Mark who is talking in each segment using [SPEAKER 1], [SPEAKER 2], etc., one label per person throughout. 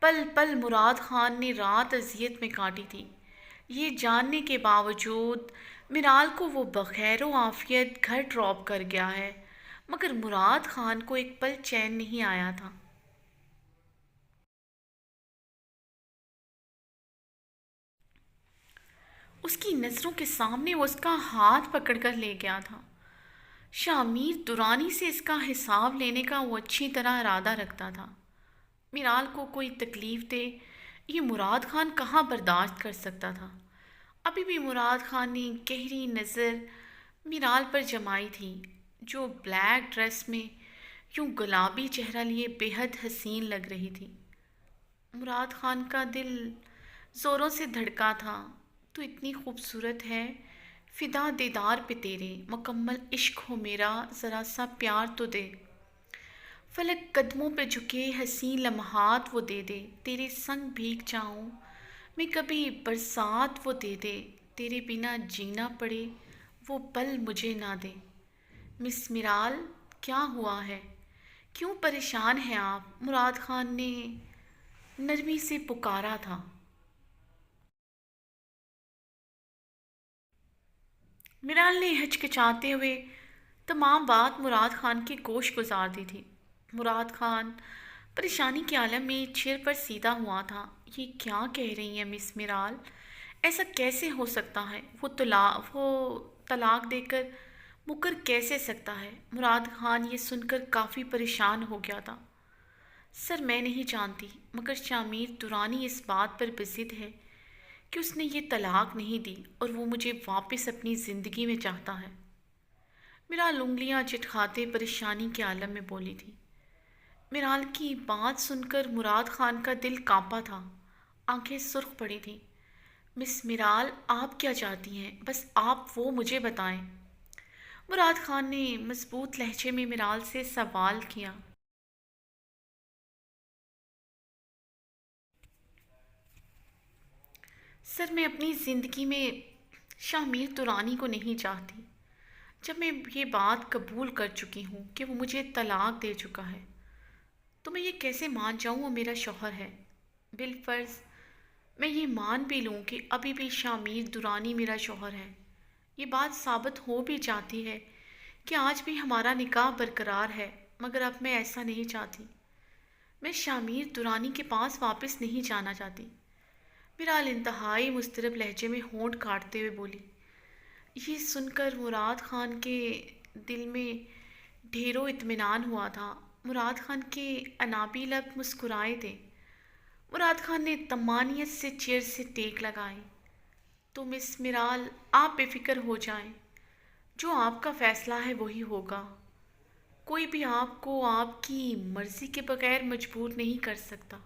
[SPEAKER 1] پل پل مراد خان نے رات اذیت میں کاٹی تھی، یہ جاننے کے باوجود میرال کو وہ بخیر و عافیت گھر ڈراپ کر گیا ہے، مگر مراد خان کو ایک پل چین نہیں آیا تھا۔ اس کی نظروں کے سامنے وہ اس کا ہاتھ پکڑ کر لے گیا تھا۔ شامیر درانی سے اس کا حساب لینے کا وہ اچھی طرح ارادہ رکھتا تھا۔ میرال کو کوئی تکلیف دے، یہ مراد خان کہاں برداشت کر سکتا تھا؟ ابھی بھی مراد خان نے گہری نظر میرال پر جمائی تھی، جو بلیک ڈریس میں یوں گلابی چہرہ لیے بے حد حسین لگ رہی تھی۔ مراد خان کا دل زوروں سے دھڑکا تھا۔ تو اتنی خوبصورت ہے، فدا دیدار پہ تیرے، مکمل عشق ہو میرا، ذرا سا پیار تو دے، فلک قدموں پہ جھکے حسین لمحات وہ دے دے، تیرے سنگ بھیگ جاؤں میں کبھی برسات وہ دے دے، تیرے بنا جینا پڑے وہ پل مجھے نہ دے۔ مس میرال، کیا ہوا ہے؟ کیوں پریشان ہیں آپ؟ مراد خان نے نرمی سے پکارا تھا۔ میرال نے ہچکچاتے ہوئے تمام بات مراد خان کی گوش گزار دی تھی۔ مراد خان پریشانی کے عالم میں چیر پر سیدھا ہوا تھا۔ یہ کیا کہہ رہی ہیں مس میرال؟ ایسا کیسے ہو سکتا ہے؟ وہ طلاق دے کر مکر کیسے سکتا ہے؟ مراد خان یہ سن کر کافی پریشان ہو گیا تھا۔ سر میں نہیں جانتی، مگر شامیر درانی اس بات پر بضد ہے کہ اس نے یہ طلاق نہیں دی اور وہ مجھے واپس اپنی زندگی میں چاہتا ہے۔ میرال انگلیاں چٹکھاتے پریشانی کے عالم میں بولی تھی۔ میرال کی بات سن کر مراد خان کا دل کانپا تھا، آنکھیں سرخ پڑی تھیں۔ مس میرال، آپ کیا چاہتی ہیں؟ بس آپ وہ مجھے بتائیں۔ مراد خان نے مضبوط لہجے میں میرال سے سوال کیا۔ سر میں اپنی زندگی میں شامیر تورانی کو نہیں چاہتی۔ جب میں یہ بات قبول کر چکی ہوں کہ وہ مجھے طلاق دے چکا ہے، تو میں یہ کیسے مان جاؤں وہ میرا شوہر ہے؟ بالفرض میں یہ مان بھی لوں کہ ابھی بھی شامیر درانی میرا شوہر ہے، یہ بات ثابت ہو بھی جاتی ہے کہ آج بھی ہمارا نکاح برقرار ہے، مگر اب میں ایسا نہیں چاہتی۔ میں شامیر درانی کے پاس واپس نہیں جانا چاہتی۔ میرال انتہائی مضطرب لہجے میں ہونٹ کاٹتے ہوئے بولی۔ یہ سن کر مراد خان کے دل میں ڈھیروں اطمینان ہوا تھا۔ مراد خان کے انابی لب مسکرائے تھے۔ مراد خان نے طمانیت سے چیئر سے ٹیک لگائی۔ تو مس میرال، آپ بے فکر ہو جائیں، جو آپ کا فیصلہ ہے وہی ہوگا۔ کوئی بھی آپ کو آپ کی مرضی کے بغیر مجبور نہیں کر سکتا۔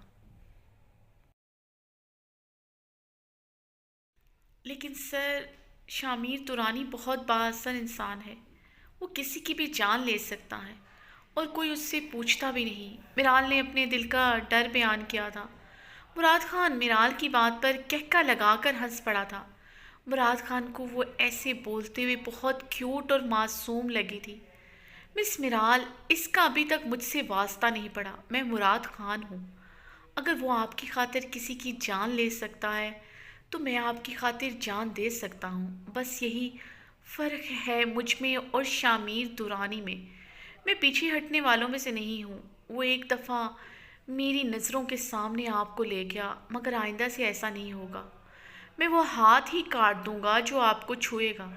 [SPEAKER 1] لیکن سر، شامیر تورانی بہت بااثر انسان ہے، وہ کسی کی بھی جان لے سکتا ہے اور کوئی اس سے پوچھتا بھی نہیں۔ میرال نے اپنے دل کا ڈر بیان کیا تھا۔ مراد خان میرال کی بات پر کہکا لگا کر ہنس پڑا تھا۔ مراد خان کو وہ ایسے بولتے ہوئے بہت کیوٹ اور معصوم لگی تھی۔ مس میرال، اس کا ابھی تک مجھ سے واسطہ نہیں پڑا، میں مراد خان ہوں۔ اگر وہ آپ کی خاطر کسی کی جان لے سکتا ہے تو میں آپ کی خاطر جان دے سکتا ہوں۔ بس یہی فرق ہے مجھ میں اور شامیر دورانی میں۔ میں پیچھے ہٹنے والوں میں سے نہیں ہوں۔ وہ ایک دفعہ میری نظروں کے سامنے آپ کو لے گیا، مگر آئندہ سے ایسا نہیں ہوگا۔ میں وہ ہاتھ ہی کاٹ دوں گا جو آپ کو چھوئے گا۔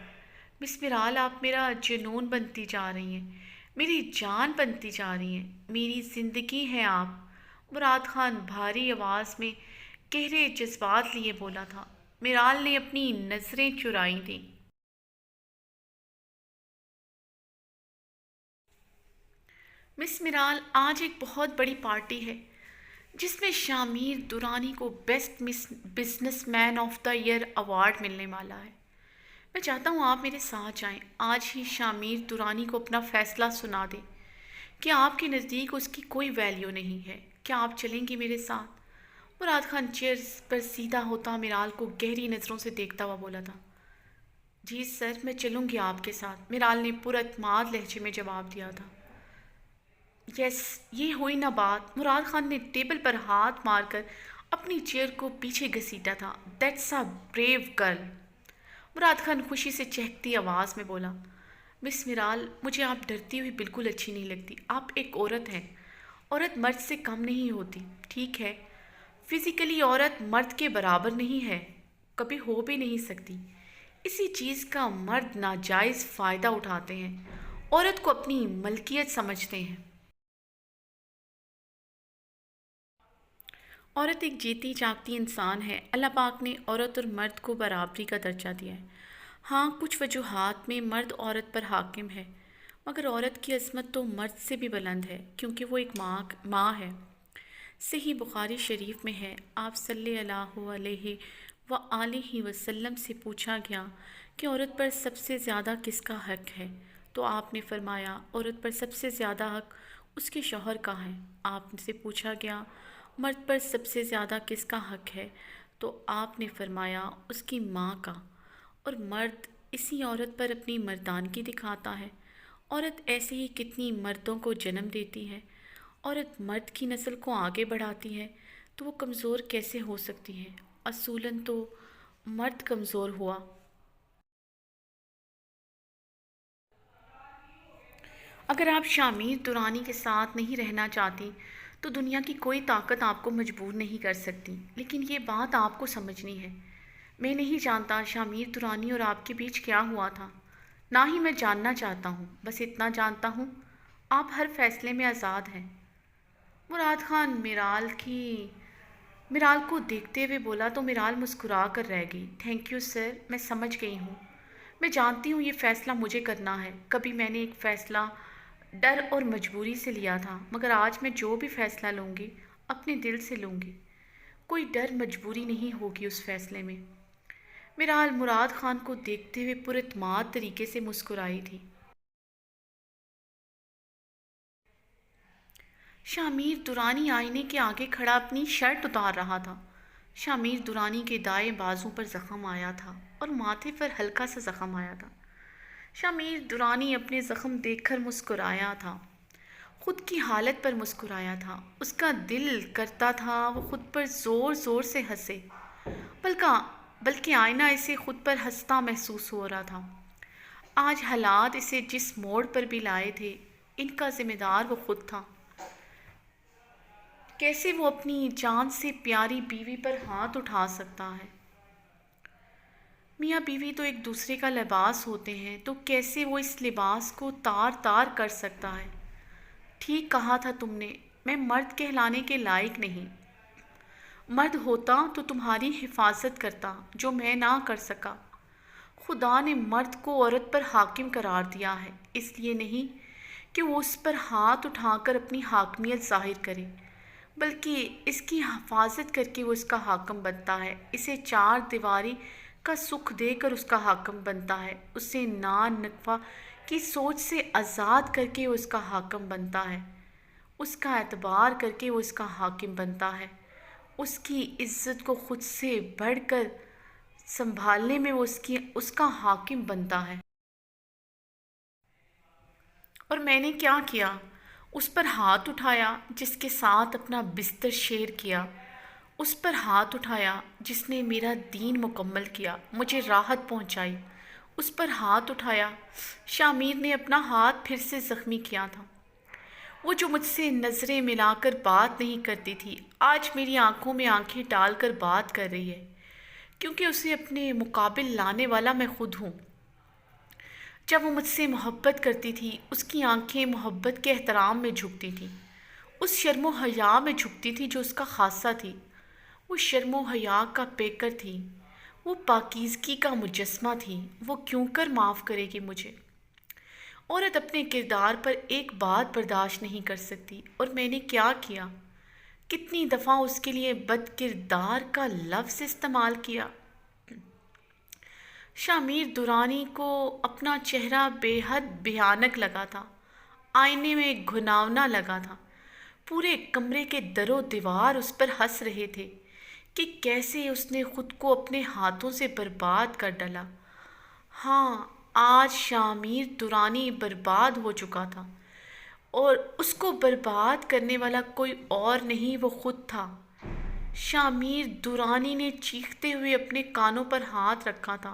[SPEAKER 1] مس میرال، آپ میرا جنون بنتی جا رہی ہیں، میری جان بنتی جا رہی ہیں، میری زندگی ہیں آپ۔ مراد خان بھاری آواز میں گہرے جذبات لیے بولا تھا۔ میرال نے اپنی نظریں چرائی تھیں۔ مس میرال، آج ایک بہت بڑی پارٹی ہے جس میں شامیر دورانی کو best businessman of the year award ملنے والا ہے۔ میں چاہتا ہوں آپ میرے ساتھ جائیں، آج ہی شامیر دورانی کو اپنا فیصلہ سنا دیں کہ آپ کے نزدیک اس کی کوئی ویلیو نہیں ہے۔ کیا آپ چلیں گی میرے ساتھ؟ مراد خان چیئر پر سیدھا ہوتا میرال کو گہری نظروں سے دیکھتا ہوا بولا تھا۔ جی سر، میں چلوں گی آپ کے ساتھ، میرال نے پر اعتماد لہجے میں جواب دیا تھا۔ یس، یہ ہوئی نہ بات۔ مراد خان نے ٹیبل پر ہاتھ مار کر اپنی چیئر کو پیچھے گھسیٹا تھا۔ That's a brave girl, Murad Khan خوشی سے چہکتی آواز میں بولا۔ مس میرال، مجھے آپ ڈرتی ہوئی بالکل اچھی نہیں لگتی۔ آپ ایک عورت ہیں، عورت مرد سے کم نہیں ہوتی، ٹھیک ہے؟ فزیکلی عورت مرد کے برابر نہیں ہے، کبھی ہو بھی نہیں سکتی۔ اسی چیز کا مرد ناجائز فائدہ اٹھاتے ہیں، عورت کو اپنی ملکیت سمجھتے ہیں۔ عورت ایک جیتی جاگتی انسان ہے۔ اللہ پاک نے عورت اور مرد کو برابری کا درجہ دیا ہے۔ ہاں، کچھ وجوہات میں مرد عورت پر حاکم ہے، مگر عورت کی عظمت تو مرد سے بھی بلند ہے، کیونکہ وہ ایک ماں ہے۔ صحیح بخاری شریف میں ہے، آپ صلی اللہ علیہ وآلہ وسلم سے پوچھا گیا کہ عورت پر سب سے زیادہ کس کا حق ہے؟ تو آپ نے فرمایا، عورت پر سب سے زیادہ حق اس کے شوہر کا ہے۔ آپ سے پوچھا گیا، مرد پر سب سے زیادہ کس کا حق ہے؟ تو آپ نے فرمایا، اس کی ماں کا۔ اور مرد اسی عورت پر اپنی مردانگی دکھاتا ہے۔ عورت ایسے ہی کتنی مردوں کو جنم دیتی ہے۔ عورت مرد کی نسل کو آگے بڑھاتی ہے تو وہ کمزور کیسے ہو سکتی ہے؟ اصولاً تو مرد کمزور ہوا۔ اگر آپ شامیر درانی کے ساتھ نہیں رہنا چاہتی تو دنیا کی کوئی طاقت آپ کو مجبور نہیں کر سکتی، لیکن یہ بات آپ کو سمجھنی ہے۔ میں نہیں جانتا شامیر درانی اور آپ کے بیچ کیا ہوا تھا، نہ ہی میں جاننا چاہتا ہوں۔ بس اتنا جانتا ہوں، آپ ہر فیصلے میں آزاد ہیں۔ مراد خان میرال کو دیکھتے ہوئے بولا تو میرال مسکرا کر رہ گئی۔ تھینک یو سر، میں سمجھ گئی ہوں۔ میں جانتی ہوں یہ فیصلہ مجھے کرنا ہے۔ کبھی میں نے ایک فیصلہ ڈر اور مجبوری سے لیا تھا، مگر آج میں جو بھی فیصلہ لوں گی اپنے دل سے لوں گی۔ کوئی ڈر مجبوری نہیں ہوگی اس فیصلے میں۔ میرال مراد خان کو دیکھتے ہوئے پراعتماد طریقے سے مسکرائی تھی۔ شامیر درانی آئینے کے آگے کھڑا اپنی شرٹ اتار رہا تھا۔ شامیر درانی کے دائیں بازو پر زخم آیا تھا اور ماتھے پر ہلکا سا زخم آیا تھا۔ شامیر درانی اپنے زخم دیکھ کر مسکرایا تھا، خود کی حالت پر مسکرایا تھا۔ اس کا دل کرتا تھا وہ خود پر زور زور سے ہنسے، بلکہ آئینہ اسے خود پر ہنستا محسوس ہو رہا تھا۔ آج حالات اسے جس موڑ پر بھی لائے تھے، ان کا ذمہ دار وہ خود تھا۔ کیسے وہ اپنی جان سے پیاری بیوی پر ہاتھ اٹھا سکتا ہے؟ میاں بیوی تو ایک دوسرے کا لباس ہوتے ہیں، تو کیسے وہ اس لباس کو تار تار کر سکتا ہے؟ ٹھیک کہا تھا تم نے، میں مرد کہلانے کے لائق نہیں۔ مرد ہوتا تو تمہاری حفاظت کرتا، جو میں نہ کر سکا۔ خدا نے مرد کو عورت پر حاکم قرار دیا ہے، اس لیے نہیں کہ وہ اس پر ہاتھ اٹھا کر اپنی حاکمیت ظاہر کرے، بلکہ اس کی حفاظت کر کے وہ اس کا حاکم بنتا ہے۔ اسے چار دیواری کا سکھ دے کر اس کا حاکم بنتا ہے، اسے نان نقفہ کی سوچ سے آزاد کر کے وہ اس کا حاکم بنتا ہے، اس کا اعتبار کر کے وہ اس کا حاکم بنتا ہے، اس کی عزت کو خود سے بڑھ کر سنبھالنے میں وہ اس کا حاکم بنتا ہے۔ اور میں نے کیا کیا؟ اس پر ہاتھ اٹھایا جس کے ساتھ اپنا بستر شیئر کیا، اس پر ہاتھ اٹھایا جس نے میرا دین مکمل کیا، مجھے راحت پہنچائی، اس پر ہاتھ اٹھایا۔ شامیر نے اپنا ہاتھ پھر سے زخمی کیا تھا۔ وہ جو مجھ سے نظریں ملا کر بات نہیں کرتی تھی، آج میری آنکھوں میں آنکھیں ڈال کر بات کر رہی ہے، کیونکہ اسے اپنے مقابل لانے والا میں خود ہوں۔ جب وہ مجھ سے محبت کرتی تھی، اس کی آنکھیں محبت کے احترام میں جھکتی تھیں، اس شرم و حیا میں جھکتی تھی جو اس کا خاصہ تھی۔ وہ شرم و حیا کا پیکر تھی، وہ پاکیزگی کا مجسمہ تھی۔ وہ کیوں کر معاف کرے گی مجھے؟ عورت اپنے کردار پر ایک بات برداشت نہیں کر سکتی، اور میں نے کیا کیا؟ کتنی دفعہ اس کے لیے بد کردار کا لفظ استعمال کیا۔ شامیر درانی کو اپنا چہرہ بے حد بھیانک لگا تھا، آئینے میں گھناؤنا لگا تھا۔ پورے کمرے کے در و دیوار اس پر ہنس رہے تھے کہ کیسے اس نے خود کو اپنے ہاتھوں سے برباد کر ڈالا۔ ہاں، آج شامیر درانی برباد ہو چکا تھا۔ اور اس کو برباد کرنے والا کوئی اور نہیں، وہ خود تھا۔ شامیر دورانی نے چیختے ہوئے اپنے کانوں پر ہاتھ رکھا تھا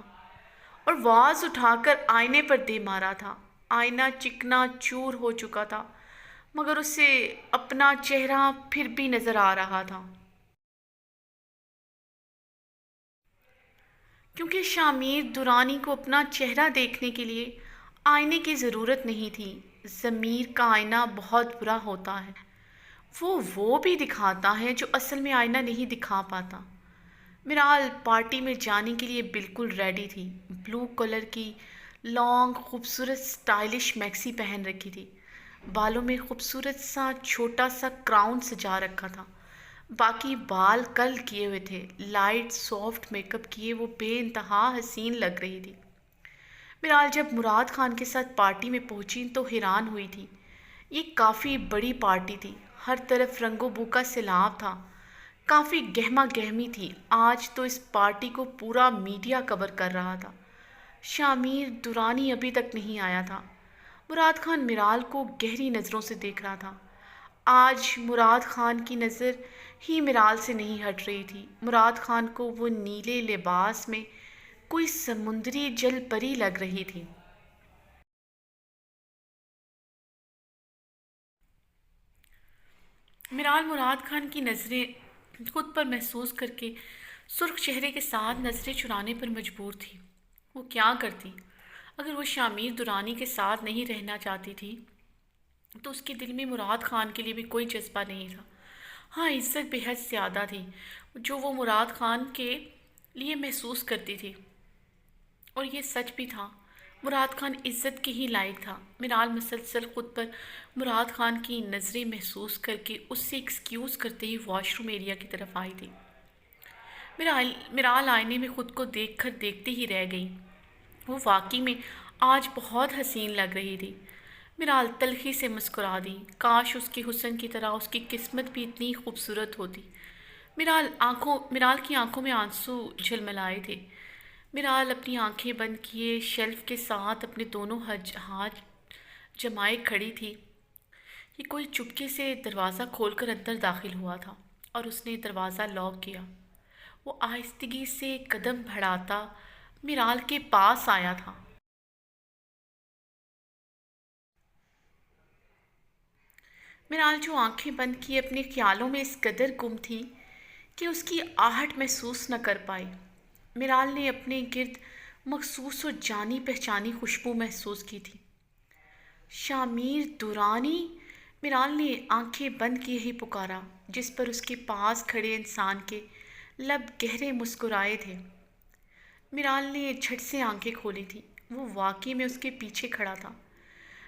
[SPEAKER 1] اور واز اٹھا کر آئینے پر دے مارا تھا۔ آئینہ چکنا چور ہو چکا تھا، مگر اسے اپنا چہرہ پھر بھی نظر آ رہا تھا، کیونکہ شامیر دورانی کو اپنا چہرہ دیکھنے کے لیے آئینے کی ضرورت نہیں تھی۔ ضمیر کا آئینہ بہت برا ہوتا ہے، وہ بھی دکھاتا ہے جو اصل میں آئینہ نہیں دکھا پاتا۔ میرال پارٹی میں جانے کے لیے بالکل ریڈی تھی۔ بلو کلر کی لانگ خوبصورت سٹائلش میکسی پہن رکھی تھی، بالوں میں خوبصورت سا چھوٹا سا کراؤن سجا رکھا تھا، باقی بال کرل کیے ہوئے تھے، لائٹ سافٹ میک اپ کیے وہ بے انتہا حسین لگ رہی تھی۔ میرال جب مراد خان کے ساتھ پارٹی میں پہنچی تو حیران ہوئی تھی۔ یہ کافی بڑی پارٹی تھی، ہر طرف رنگ و بو کا سیلاب تھا، کافی گہما گہمی تھی۔ آج تو اس پارٹی کو پورا میڈیا کور کر رہا تھا۔ شامیر دورانی ابھی تک نہیں آیا تھا۔ مراد خان میرال کو گہری نظروں سے دیکھ رہا تھا۔ آج مراد خان کی نظر ہی میرال سے نہیں ہٹ رہی تھی۔ مراد خان کو وہ نیلے لباس میں کوئی سمندری جل پری لگ رہی تھی۔ میرال مراد خان کی نظریں خود پر محسوس کر کے سرخ چہرے کے ساتھ نظریں چرانے پر مجبور تھی۔ وہ کیا کرتی؟ اگر وہ شامیر دورانی کے ساتھ نہیں رہنا چاہتی تھی تو اس کے دل میں مراد خان کے لیے بھی کوئی جذبہ نہیں تھا۔ ہاں، عزت بے حد زیادہ تھی جو وہ مراد خان کے لیے محسوس کرتی تھی، اور یہ سچ بھی تھا۔ مراد خان عزت کے ہی لائق تھا۔ میرال مسلسل خود پر مراد خان کی نظریں محسوس کر کے اس سے ایکسکیوز کرتے ہی واش روم ایریا کی طرف آئی تھی۔ میرال آئینے میں خود کو دیکھ کر دیکھتے ہی رہ گئی۔ وہ واقعی میں آج بہت حسین لگ رہی تھی۔ میرال تلخی سے مسکرا دی۔ کاش اس کے حسن کی طرح اس کی قسمت بھی اتنی خوبصورت ہوتی۔ میرال کی آنکھوں میں آنسو جھلملائے تھے۔ میرال اپنی آنکھیں بند کیے شیلف کے ساتھ اپنے دونوں ہاتھ جمائے کھڑی تھی کہ کوئی چپکے سے دروازہ کھول کر اندر داخل ہوا تھا اور اس نے دروازہ لاک کیا۔ وہ آہستگی سے قدم بڑھاتا میرال کے پاس آیا تھا۔ میرال جو آنکھیں بند کیے اپنے خیالوں میں اس قدر گم تھی کہ اس کی آہٹ محسوس نہ کر پائی۔ میرال نے اپنے گرد مخصوص و جانی پہچانی خوشبو محسوس کی تھی۔ شامیر دورانی! میرال نے آنکھیں بند کیے ہی پکارا، جس پر اس کے پاس کھڑے انسان کے لب گہرے مسکرائے تھے۔ میرال نے جھٹ سے آنکھیں کھولی تھی۔ وہ واقعی میں اس کے پیچھے کھڑا تھا۔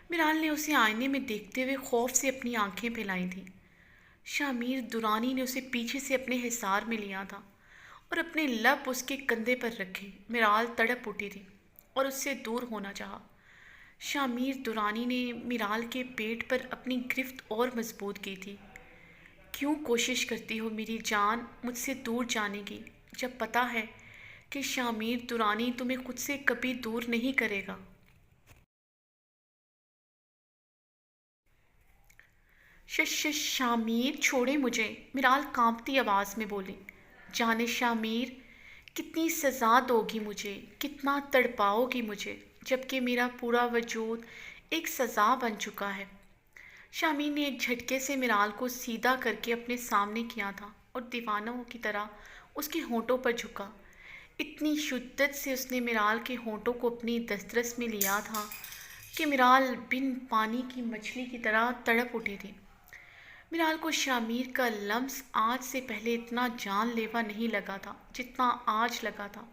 [SPEAKER 1] میرال نے اسے آئینے میں دیکھتے ہوئے خوف سے اپنی آنکھیں پھیلائی تھیں۔ شامیر دورانی نے اسے پیچھے سے اپنے حصار میں لیا تھا اور اپنے لب اس کے کندھے پر رکھے۔ میرال تڑپ اٹھی تھی اور اس سے دور ہونا چاہا۔ شامیر دورانی نے میرال کے پیٹ پر اپنی گرفت اور مضبوط کی تھی۔ کیوں کوشش کرتی ہو میری جان مجھ سے دور جانے کی، جب پتہ ہے کہ شامیر دورانی تمہیں خود سے کبھی دور نہیں کرے گا؟ شش شامیر چھوڑے مجھے، میرال کانپتی آواز میں بولی۔ جانے شامیر، کتنی سزا دو گی مجھے، کتنا تڑپاؤ گی مجھے، جبکہ میرا پورا وجود ایک سزا بن چکا ہے۔ شامیر نے ایک جھٹکے سے میرال کو سیدھا کر کے اپنے سامنے کیا تھا اور دیوانوں کی طرح اس کے ہونٹوں پر جھکا۔ اتنی شدت سے اس نے میرال کے ہونٹوں کو اپنی دسترس میں لیا تھا کہ میرال بن پانی کی مچھلی کی طرح تڑپ اٹھی تھی۔ میرال کو شامیر کا لمس آج سے پہلے اتنا جان لیوا نہیں لگا تھا جتنا آج لگا تھا۔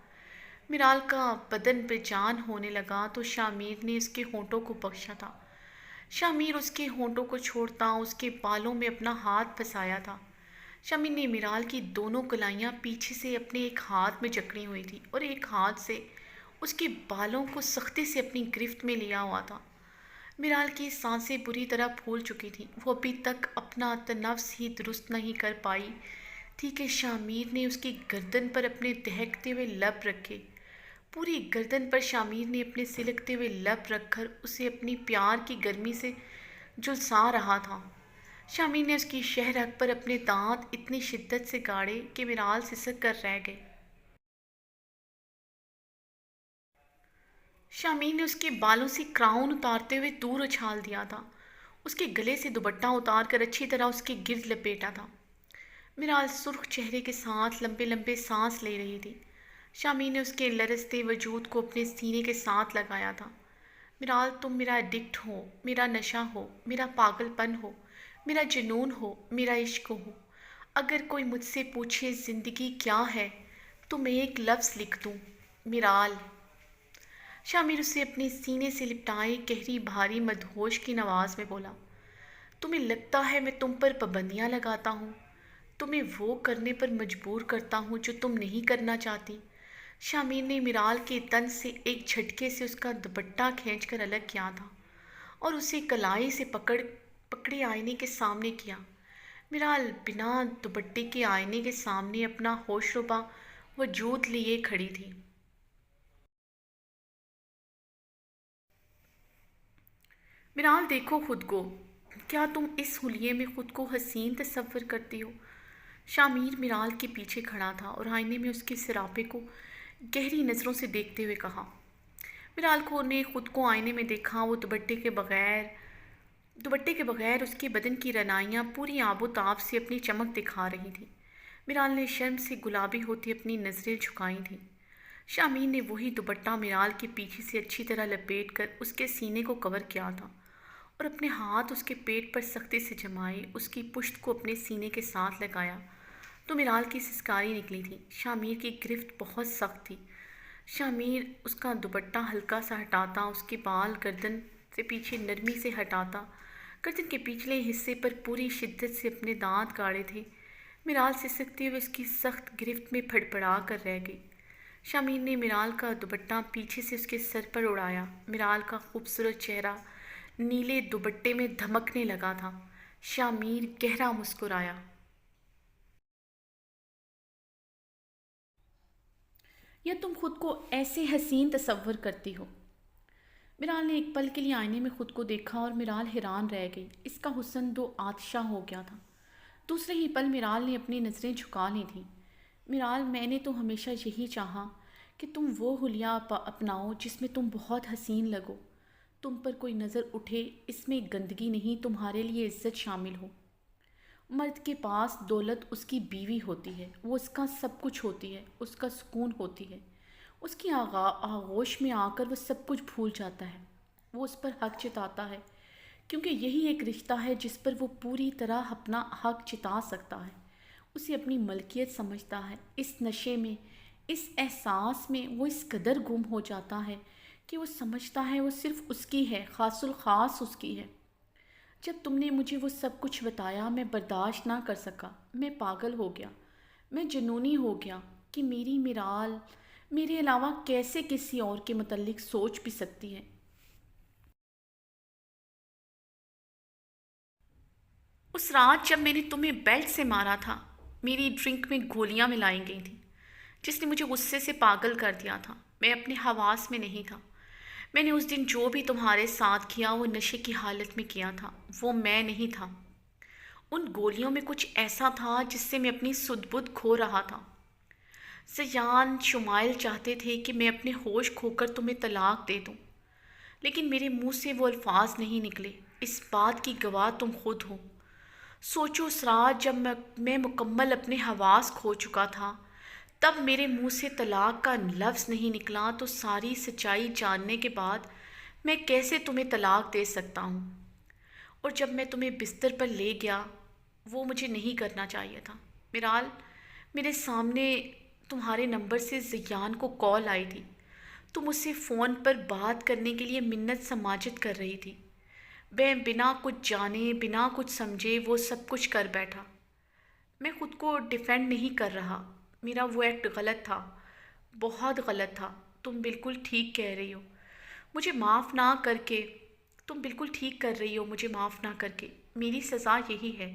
[SPEAKER 1] میرال کا بدن بے جان ہونے لگا تو شامیر نے اس کے ہونٹوں کو بخشا تھا۔ شامیر اس کے ہونٹوں کو چھوڑتا اس کے بالوں میں اپنا ہاتھ پھنسایا تھا۔ شامیر نے میرال کی دونوں کلائیاں پیچھے سے اپنے ایک ہاتھ میں جکڑی ہوئی تھی اور ایک ہاتھ سے اس کے بالوں کو سختی سے اپنی گرفت میں لیا ہوا تھا۔ میرال کی سانسیں بری طرح پھول چکی تھیں۔ وہ ابھی تک اپنا تنفس ہی درست نہیں کر پائی تھی کہ شامیر نے اس کی گردن پر اپنے دہکتے ہوئے لب رکھے۔ پوری گردن پر شامیر نے اپنے سلکتے ہوئے لب رکھ کر اسے اپنی پیار کی گرمی سے جھلسا رہا تھا۔ شامین نے اس کی شہرک پر اپنے دانت اتنی شدت سے گاڑے کہ میرال سسک کر رہ گئی۔ شامین نے اس کے بالوں سے کراؤن اتارتے ہوئے دور اچھال دیا تھا، اس کے گلے سے دوپٹہ اتار کر اچھی طرح اس کے گرد لپیٹا تھا۔ میرال سرخ چہرے کے ساتھ لمبے لمبے سانس لے رہی تھی۔ شامین نے اس کے لرزتے وجود کو اپنے سینے کے ساتھ لگایا تھا۔ میرال، تم میرا ایڈکٹ ہو، میرا نشہ ہو، میرا پاگل پن ہو، میرا جنون ہو، میرا عشق ہو۔ اگر کوئی مجھ سے پوچھے زندگی کیا ہے تو میں ایک لفظ لکھ دوں: میرال۔ شامیر اسے اپنے سینے سے لپٹائے گہری بھاری مدہوش کی آواز میں بولا: تمہیں لگتا ہے میں تم پر پابندیاں لگاتا ہوں، تمہیں وہ کرنے پر مجبور کرتا ہوں جو تم نہیں کرنا چاہتی؟ شامیر نے میرال کے تن سے ایک جھٹکے سے اس کا دوپٹہ کھینچ کر الگ کیا تھا اور اسے کلائی سے پکڑے آئینے کے سامنے کیا۔ میرال بنا دوپٹے کے آئینے کے سامنے اپنا ہوش ربا وجود لیے کھڑی تھی۔ میرال، دیکھو خود کو، کیا تم اس حلیے میں خود کو حسین تصور کرتی ہو؟ شامیر میرال کے پیچھے کھڑا تھا اور آئینے میں اس کے سراپے کو گہری نظروں سے دیکھتے ہوئے کہا۔ میرال کو نے خود کو آئینے میں دیکھا۔ وہ دوپٹے کے بغیر اس کے بدن کی رنائیاں پوری آب و تاب سے اپنی چمک دکھا رہی تھیں۔ میرال نے شرم سے گلابی ہوتی اپنی نظریں جھکائی تھیں۔ شامیر نے وہی دوپٹہ میرال کے پیچھے سے اچھی طرح لپیٹ کر اس کے سینے کو کور کیا تھا اور اپنے ہاتھ اس کے پیٹ پر سختی سے جمائے اس کی پشت کو اپنے سینے کے ساتھ لگایا تو میرال کی سسکاری نکلی تھی۔ شامیر کی گرفت بہت سخت تھی۔ شامیر اس کا دوپٹہ ہلکا سا ہٹاتا، اس کے بال گردن سے پیچھے نرمی سے ہٹاتا، گردن کے پچھلے حصے پر پوری شدت سے اپنے دانت گاڑے تھے۔ میرال سسکتے ہوئے اس کی سخت گرفت میں پھڑپڑا کر رہ گئی۔ شامیر نے میرال کا دوپٹہ پیچھے سے اس کے سر پر اڑایا۔ میرال کا خوبصورت چہرہ نیلے دوپٹے میں دھمکنے لگا تھا۔ شامیر گہرا مسکرایا۔ یا تم خود کو ایسے حسین تصور کرتی ہو؟ میرال نے ایک پل کے لیے آئینے میں خود کو دیکھا اور میرال حیران رہ گئی۔ اس کا حسن دو آتشاں ہو گیا تھا۔ دوسرے ہی پل میرال نے اپنی نظریں جھکا لی تھیں۔ میرال، میں نے تو ہمیشہ یہی چاہا کہ تم وہ حلیہ اپناؤ جس میں تم بہت حسین لگو، تم پر کوئی نظر اٹھے، اس میں گندگی نہیں، تمہارے لیے عزت شامل ہو۔ مرد کے پاس دولت اس کی بیوی ہوتی ہے، وہ اس کا سب کچھ ہوتی ہے، اس کا سکون ہوتی ہے۔ اس کی آغوش میں آ کر وہ سب کچھ بھول جاتا ہے، وہ اس پر حق جتاتا ہے، کیونکہ یہی ایک رشتہ ہے جس پر وہ پوری طرح اپنا حق جتا سکتا ہے، اسے اپنی ملکیت سمجھتا ہے۔ اس نشے میں، اس احساس میں وہ اس قدر گم ہو جاتا ہے کہ وہ سمجھتا ہے وہ صرف اس کی ہے، خاص الخاص اس کی ہے۔ جب تم نے مجھے وہ سب کچھ بتایا میں برداشت نہ کر سکا، میں پاگل ہو گیا، میں جنونی ہو گیا کہ میری میرال میرے علاوہ کیسے کسی اور کے متعلق سوچ بھی سکتی ہے۔ اس رات جب میں نے تمہیں بیلٹ سے مارا تھا، میری ڈرنک میں گولیاں ملائی گئی تھیں جس نے مجھے غصے سے پاگل کر دیا تھا۔ میں اپنے حواس میں نہیں تھا۔ میں نے اس دن جو بھی تمہارے ساتھ کیا وہ نشے کی حالت میں کیا تھا، وہ میں نہیں تھا۔ ان گولیوں میں کچھ ایسا تھا جس سے میں اپنی سدھ بدھ کھو رہا تھا۔ زیان شمائل چاہتے تھے کہ میں اپنے ہوش کھو کر تمہیں طلاق دے دوں، لیکن میرے منہ سے وہ الفاظ نہیں نکلے۔ اس بات کی گواہ تم خود ہو۔ سوچو، اس رات جب میں مکمل اپنے حواس کھو چکا تھا، تب میرے منہ سے طلاق کا لفظ نہیں نکلا، تو ساری سچائی جاننے کے بعد میں کیسے تمہیں طلاق دے سکتا ہوں؟ اور جب میں تمہیں بستر پر لے گیا، وہ مجھے نہیں کرنا چاہیے تھا۔ میرال، میرے سامنے تمہارے نمبر سے زیان کو کال آئی تھی۔ تم اس سے فون پر بات کرنے کے لیے منت سماجت کر رہی تھی۔ میں بنا کچھ جانے، بنا کچھ سمجھے وہ سب کچھ کر بیٹھا۔ میں خود کو ڈیفینڈ نہیں کر رہا، میرا وہ ایکٹ غلط تھا، بہت غلط تھا۔ تم بالکل ٹھیک کہہ رہی ہو، مجھے معاف نہ کر کے تم بالکل ٹھیک کر رہی ہو مجھے معاف نہ کر کے۔ میری سزا یہی ہے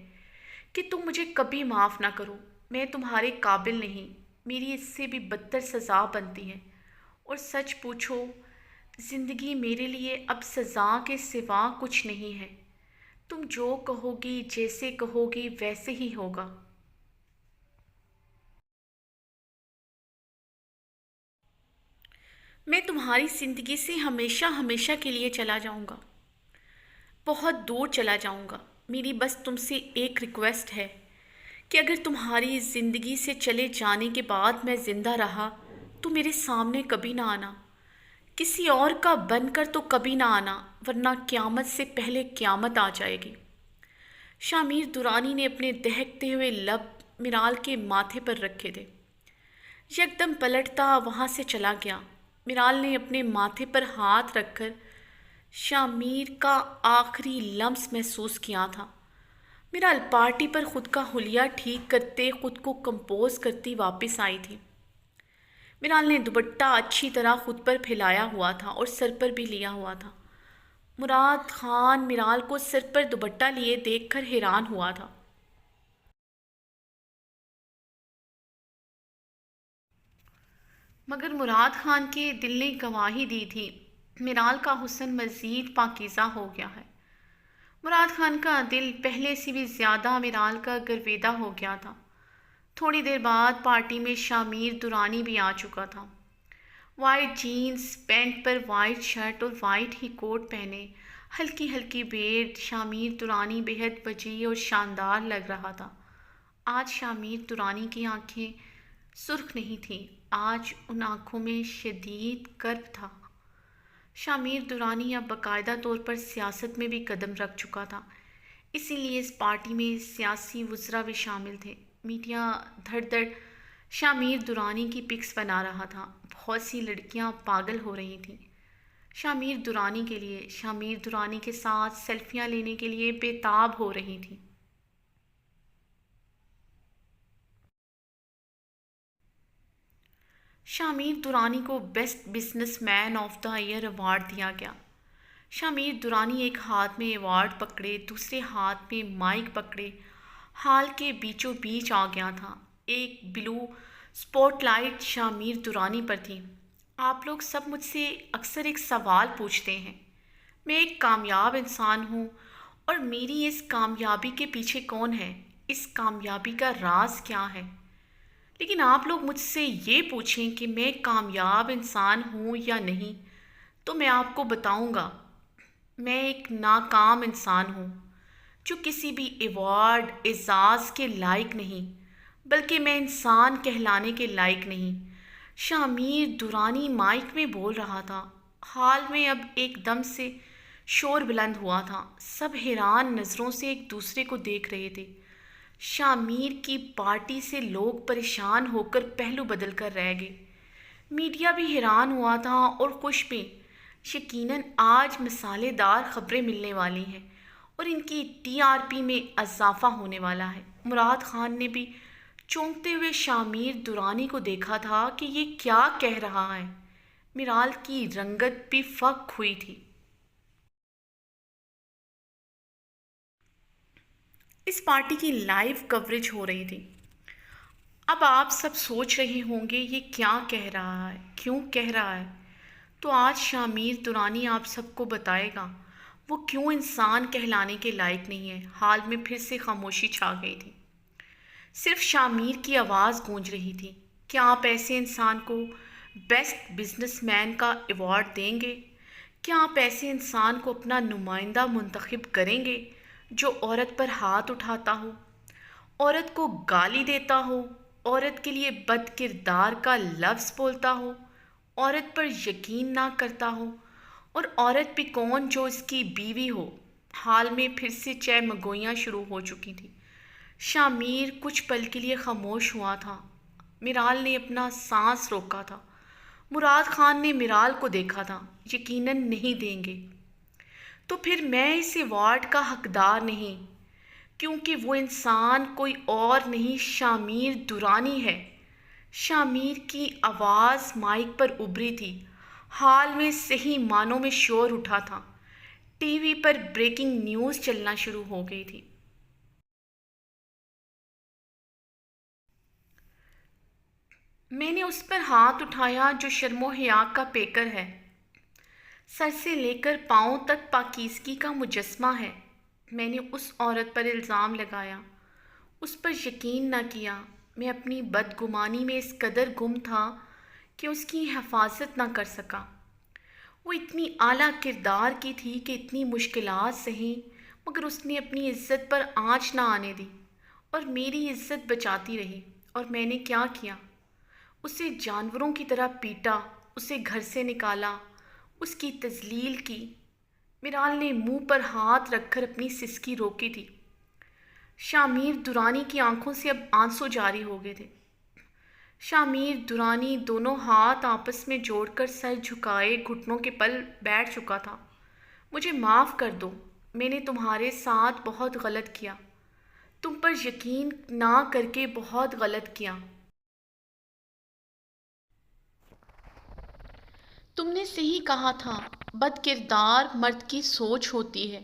[SPEAKER 1] کہ تم مجھے کبھی معاف نہ کرو۔ میں تمہارے قابل نہیں، میری اس سے بھی بدتر سزا بنتی ہے۔ اور سچ پوچھو، زندگی میرے لیے اب سزا کے سوا کچھ نہیں ہے۔ تم جو کہو گی جیسے کہو گی ویسے ہی ہوگا۔ میں تمہاری زندگی سے ہمیشہ ہمیشہ کے لیے چلا جاؤں گا، بہت دور چلا جاؤں گا۔ میری بس تم سے ایک ریکویسٹ ہے کہ اگر تمہاری زندگی سے چلے جانے کے بعد میں زندہ رہا تو میرے سامنے کبھی نہ آنا، کسی اور کا بن کر تو کبھی نہ آنا، ورنہ قیامت سے پہلے قیامت آ جائے گی۔ شامیر درانی نے اپنے دہکتے ہوئے لب میرال کے ماتھے پر رکھے تھے۔ یکدم پلٹتا وہاں سے چلا گیا۔ میرال نے اپنے ماتھے پر ہاتھ رکھ کر شامیر کا آخری لمس محسوس کیا تھا۔ میرال پارٹی پر خود کا حلیہ ٹھیک کرتے، خود کو کمپوز کرتی واپس آئی تھی۔ میرال نے دوپٹہ اچھی طرح خود پر پھیلایا ہوا تھا اور سر پر بھی لیا ہوا تھا۔ مراد خان میرال کو سر پر دوپٹہ لیے دیکھ کر حیران ہوا تھا۔ مگر مراد خان کے دل نے گواہی دی تھی، میرال کا حسن مزید پاکیزہ ہو گیا ہے۔ مراد خان کا دل پہلے سے بھی زیادہ میرال کا گرویدہ ہو گیا تھا۔ تھوڑی دیر بعد پارٹی میں شامیر درانی بھی آ چکا تھا۔ وائٹ جینز پینٹ پر وائٹ شرٹ اور وائٹ ہی کوٹ پہنے، ہلکی ہلکی بیرڈ، شامیر درانی بےحد وجیح اور شاندار لگ رہا تھا۔ آج شامیر درانی کی آنکھیں سرخ نہیں تھیں، آج ان آنکھوں میں شدید کرب تھا۔ شامیر درانی اب باقاعدہ طور پر سیاست میں بھی قدم رکھ چکا تھا، اسی لیے اس پارٹی میں سیاسی وزراء بھی شامل تھے۔ میڈیا دھڑ دھڑ شامیر درانی کی پکس بنا رہا تھا۔ بہت سی لڑکیاں پاگل ہو رہی تھیں شامیر درانی کے لیے، شامیر درانی کے ساتھ سیلفیاں لینے کے لیے بے تاب ہو رہی تھیں۔ شامیر درانی کو best businessman of the year award دیا گیا۔ شامیر درانی ایک ہاتھ میں ایوارڈ پکڑے، دوسرے ہاتھ میں مائک پکڑے ہال کے بیچوں بیچ آ گیا تھا۔ ایک بلو سپوٹ لائٹ شامیر درانی پر تھی۔ آپ لوگ سب مجھ سے اکثر ایک سوال پوچھتے ہیں، میں ایک کامیاب انسان ہوں اور میری اس کامیابی کے پیچھے کون ہے، اس کامیابی کا راز کیا ہے؟ لیکن آپ لوگ مجھ سے یہ پوچھیں کہ میں کامیاب انسان ہوں یا نہیں، تو میں آپ کو بتاؤں گا، میں ایک ناکام انسان ہوں جو کسی بھی ایوارڈ اعزاز کے لائق نہیں، بلکہ میں انسان کہلانے کے لائق نہیں۔ شامیر درانی مائک میں بول رہا تھا۔ ہال میں اب ایک دم سے شور بلند ہوا تھا، سب حیران نظروں سے ایک دوسرے کو دیکھ رہے تھے۔ شامیر کی پارٹی سے لوگ پریشان ہو کر پہلو بدل کر رہ گئے۔ میڈیا بھی حیران ہوا تھا اور خوش بھی۔ یقیناً آج مسالے دار خبریں ملنے والی ہیں اور ان کی ٹی آر پی میں اضافہ ہونے والا ہے۔ مراد خان نے بھی چونکتے ہوئے شامیر درانی کو دیکھا تھا کہ یہ کیا کہہ رہا ہے۔ میرال کی رنگت بھی فک ہوئی تھی۔ اس پارٹی کی لائیو کوریج ہو رہی تھی۔ اب آپ سب سوچ رہے ہوں گے یہ کیا کہہ رہا ہے، کیوں کہہ رہا ہے؟ تو آج شامیر درانی آپ سب کو بتائے گا وہ کیوں انسان کہلانے کے لائق نہیں ہے۔ حال میں پھر سے خاموشی چھا گئی تھی۔ صرف شامیر کی آواز گونج رہی تھی، کیا آپ ایسے انسان کو بیسٹ بزنس مین کا ایوارڈ دیں گے؟ کیا آپ ایسے انسان کو اپنا نمائندہ منتخب کریں گے جو عورت پر ہاتھ اٹھاتا ہو، عورت کو گالی دیتا ہو، عورت کے لیے بد کردار کا لفظ بولتا ہو، عورت پر یقین نہ کرتا ہو، اور عورت بھی کون جو اس کی بیوی ہو؟ حال میں پھر سے چہ مگوئیاں شروع ہو چکی تھیں۔ شامیر کچھ پل کے لیے خاموش ہوا تھا۔ میرال نے اپنا سانس روکا تھا۔ مراد خان نے میرال کو دیکھا تھا۔ یقیناً نہیں دیں گے۔ تو پھر میں اس ایوارڈ کا حقدار نہیں، کیونکہ وہ انسان کوئی اور نہیں شامیر درانی ہے۔ شامیر کی آواز مائک پر ابھری تھی۔ حال میں صحیح معنوں میں شور اٹھا تھا۔ ٹی وی پر بریکنگ نیوز چلنا شروع ہو گئی تھی۔ میں نے اس پر ہاتھ اٹھایا جو شرم و حیا کا پیکر ہے، سر سے لے کر پاؤں تک پاکیزگی کا مجسمہ ہے۔ میں نے اس عورت پر الزام لگایا، اس پر یقین نہ کیا۔ میں اپنی بدگمانی میں اس قدر گم تھا کہ اس کی حفاظت نہ کر سکا۔ وہ اتنی اعلیٰ کردار کی تھی کہ اتنی مشکلات سہیں مگر اس نے اپنی عزت پر آنچ نہ آنے دی اور میری عزت بچاتی رہی۔ اور میں نے کیا کیا؟ اسے جانوروں کی طرح پیٹا، اسے گھر سے نکالا، اس کی تذلیل کی۔ میرال نے منہ پر ہاتھ رکھ کر اپنی سسکی روکی تھی۔ شامیر درانی کی آنکھوں سے اب آنسو جاری ہو گئے تھے۔ شامیر درانی دونوں ہاتھ آپس میں جوڑ کر سر جھکائے گھٹنوں کے پل بیٹھ چکا تھا۔ مجھے معاف کر دو، میں نے تمہارے ساتھ بہت غلط کیا، تم پر یقین نہ کر کے بہت غلط کیا۔ تم نے صحیح کہا تھا، بد کردار مرد کی سوچ ہوتی ہے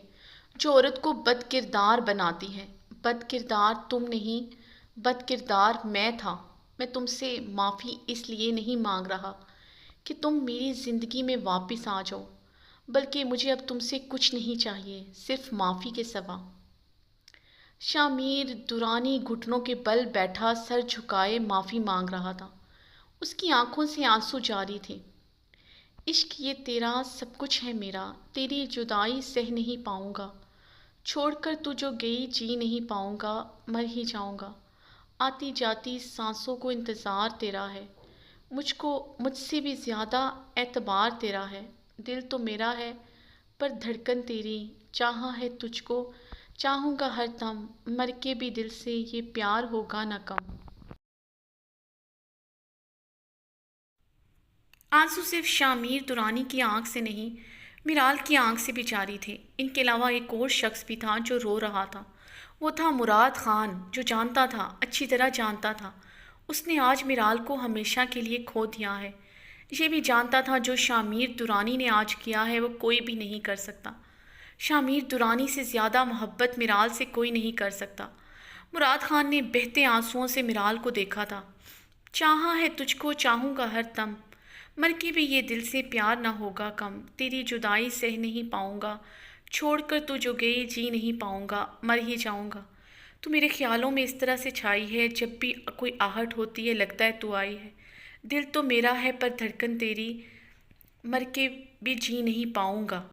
[SPEAKER 1] جو عورت کو بد کردار بناتی ہے۔ بد کردار تم نہیں، بد کردار میں تھا۔ میں تم سے معافی اس لیے نہیں مانگ رہا کہ تم میری زندگی میں واپس آ جاؤ، بلکہ مجھے اب تم سے کچھ نہیں چاہیے صرف معافی کے سوا۔ شامیر درانی گھٹنوں کے بل بیٹھا سر جھکائے معافی مانگ رہا تھا۔ اس کی آنکھوں سے آنسو جاری تھے۔ عشق یہ تیرا سب کچھ ہے میرا، تیری جدائی سہ نہیں پاؤں گا، چھوڑ کر تو جو گئی جی نہیں پاؤں گا، مر ہی جاؤں گا، آتی جاتی سانسوں کو انتظار تیرا ہے، مجھ سے بھی زیادہ اعتبار تیرا ہے، دل تو میرا ہے پر دھڑکن تیری، چاہا ہے تجھ کو چاہوں گا ہر دم، مر کے بھی دل سے یہ پیار ہوگا نہ کم۔ آنسو صرف شامیر درانی کی آنکھ سے نہیں، میرال کی آنکھ سے بھی جاری تھے۔ ان کے علاوہ ایک اور شخص بھی تھا جو رو رہا تھا۔ وہ تھا مراد خان، جو جانتا تھا، اچھی طرح جانتا تھا، اس نے آج میرال کو ہمیشہ کے لیے کھو دیا ہے۔ یہ بھی جانتا تھا جو شامیر درانی نے آج کیا ہے وہ کوئی بھی نہیں کر سکتا۔ شامیر درانی سے زیادہ محبت میرال سے کوئی نہیں کر سکتا۔ مراد خان نے بہتے آنسوؤں سے میرال کو دیکھا تھا۔ چاہا ہے تجھ کو چاہوں گا ہر دم، مر کے بھی یہ دل سے پیار نہ ہوگا کم، تیری جدائی سہ نہیں پاؤں گا، چھوڑ کر تو جو گئی جی نہیں پاؤں گا، مر ہی جاؤں گا۔ تو میرے خیالوں میں اس طرح سے چھائی ہے، جب بھی کوئی آہٹ ہوتی ہے لگتا ہے تو آئی ہے، دل تو میرا ہے پر دھڑکن تیری، مر کے بھی جی نہیں پاؤں گا۔